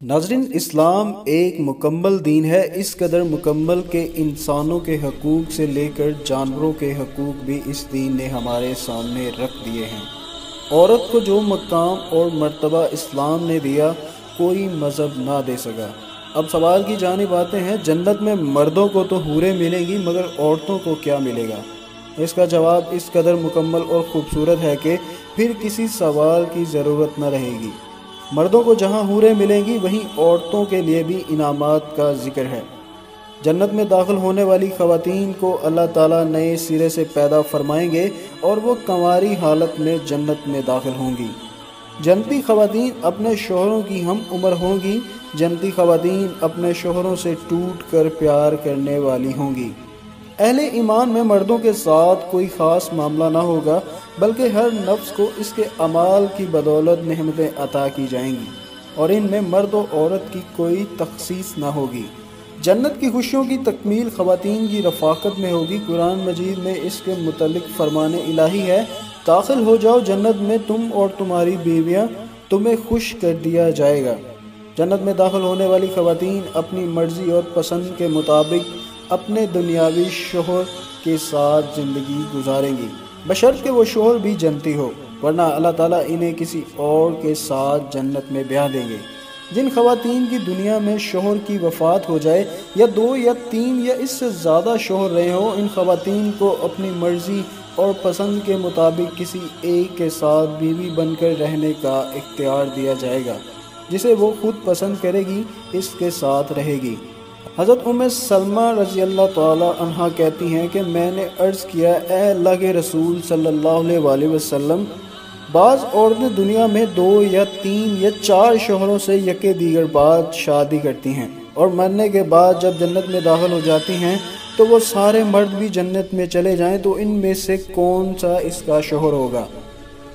ناظرین، اسلام ایک مکمل دین ہے، اس قدر مکمل کہ انسانوں کے حقوق سے لے کر جانوروں کے حقوق بھی اس دین نے ہمارے سامنے رکھ دیے ہیں۔ عورت کو جو مقام اور مرتبہ اسلام نے دیا کوئی مذہب نہ دے سکا۔ اب سوال کی جانب آتے ہیں، جنت میں مردوں کو تو حوریں ملیں گی مگر عورتوں کو کیا ملے گا؟ اس کا جواب اس قدر مکمل اور خوبصورت ہے کہ پھر کسی سوال کی ضرورت نہ رہے گی۔ مردوں کو جہاں حوریں ملیں گی وہیں عورتوں کے لیے بھی انعامات کا ذکر ہے۔ جنت میں داخل ہونے والی خواتین کو اللہ تعالیٰ نئے سرے سے پیدا فرمائیں گے اور وہ کنواری حالت میں جنت میں داخل ہوں گی۔ جنتی خواتین اپنے شوہروں کی ہم عمر ہوں گی۔ جنتی خواتین اپنے شوہروں سے ٹوٹ کر پیار کرنے والی ہوں گی۔ اہل ایمان میں مردوں کے ساتھ کوئی خاص معاملہ نہ ہوگا بلکہ ہر نفس کو اس کے اعمال کی بدولت نعمتیں عطا کی جائیں گی اور ان میں مرد و عورت کی کوئی تخصیص نہ ہوگی۔ جنت کی خوشیوں کی تکمیل خواتین کی رفاقت میں ہوگی۔ قرآن مجید میں اس کے متعلق فرمان الہی ہے، داخل ہو جاؤ جنت میں تم اور تمہاری بیویاں، تمہیں خوش کر دیا جائے گا۔ جنت میں داخل ہونے والی خواتین اپنی مرضی اور پسند کے مطابق اپنے دنیاوی شوہر کے ساتھ زندگی گزاریں گی، بشرط کہ وہ شوہر بھی جنتی ہو، ورنہ اللہ تعالیٰ انہیں کسی اور کے ساتھ جنت میں بیاہ دیں گے۔ جن خواتین کی دنیا میں شوہر کی وفات ہو جائے یا 2 یا 3 یا اس سے زیادہ شوہر رہے ہوں، ان خواتین کو اپنی مرضی اور پسند کے مطابق کسی ایک کے ساتھ بیوی بن کر رہنے کا اختیار دیا جائے گا، جسے وہ خود پسند کرے گی اس کے ساتھ رہے گی۔ حضرت سلمہ رضی اللہ تعالی عنہ کہتی ہیں کہ میں نے عرض کیا، اے اللہ کے رسول صلی اللہ علیہ وآلہ وسلم، بعض عورتیں دنیا میں 2 یا 3 یا 4 شوہروں سے یکے دیگر بعد شادی کرتی ہیں اور مرنے کے بعد جب جنت میں داخل ہو جاتی ہیں تو وہ سارے مرد بھی جنت میں چلے جائیں تو ان میں سے کون سا اس کا شوہر ہوگا؟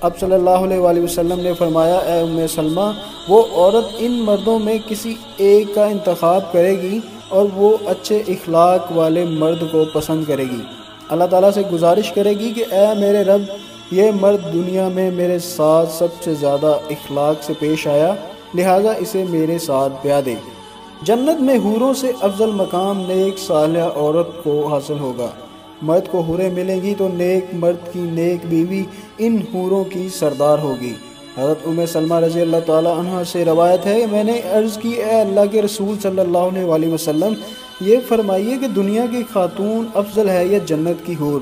اب صلی اللہ علیہ وآلہ وسلم نے فرمایا، اے سلمہ، وہ عورت ان مردوں میں کسی ایک کا انتخاب کرے گی اور وہ اچھے اخلاق والے مرد کو پسند کرے گی۔ اللہ تعالیٰ سے گزارش کرے گی کہ اے میرے رب، یہ مرد دنیا میں میرے ساتھ سب سے زیادہ اخلاق سے پیش آیا، لہٰذا اسے میرے ساتھ بیاہ دے۔ جنت میں حوروں سے افضل مقام نیک صالحہ عورت کو حاصل ہوگا۔ مرد کو حوریں ملیں گی تو نیک مرد کی نیک بیوی ان حوروں کی سردار ہوگی۔ حضرت سلمہ رضی اللہ تعالی عنہ سے روایت ہے، میں نے عرض کی، اے اللہ کے رسول صلی اللہ علیہ وآلہ وسلم، یہ فرمائیے کہ دنیا کی خاتون افضل ہے یا جنت کی حور؟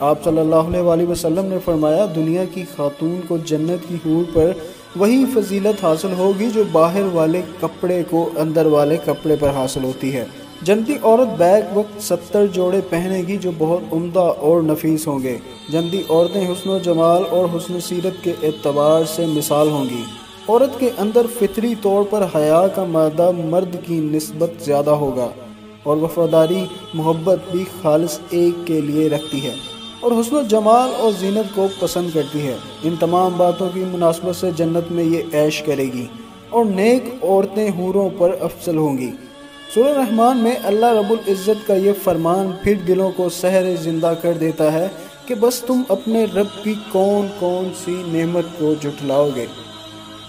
آپ صلی اللہ علیہ وآلہ وسلم نے فرمایا، دنیا کی خاتون کو جنت کی حور پر وہی فضیلت حاصل ہوگی جو باہر والے کپڑے کو اندر والے کپڑے پر حاصل ہوتی ہے۔ جنتی عورت بیک وقت 70 جوڑے پہنے گی جو بہت عمدہ اور نفیس ہوں گے۔ جنتی عورتیں حسن و جمال اور حسن سیرت کے اعتبار سے مثال ہوں گی۔ عورت کے اندر فطری طور پر حیا کا مادہ مرد کی نسبت زیادہ ہوگا اور وفاداری محبت بھی خالص ایک کے لیے رکھتی ہے اور حسن و جمال اور زینت کو پسند کرتی ہے۔ ان تمام باتوں کی مناسبت سے جنت میں یہ عیش کرے گی اور نیک عورتیں حوروں پر افضل ہوں گی۔ سورہ رحمان میں اللہ رب العزت کا یہ فرمان پھر دلوں کو سحر زندہ کر دیتا ہے کہ بس تم اپنے رب کی کون کون سی نعمت کو جھٹلاؤ گے۔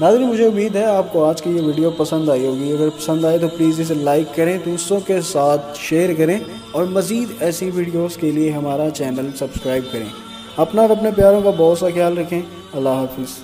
ناظرین، مجھے امید ہے آپ کو آج کی یہ ویڈیو پسند آئی ہوگی۔ اگر پسند آئے تو پلیز اسے لائک کریں، دوستوں کے ساتھ شیئر کریں اور مزید ایسی ویڈیوز کے لیے ہمارا چینل سبسکرائب کریں۔ اپنا اور اپنے پیاروں کا بہت سا خیال رکھیں۔ اللہ حافظ۔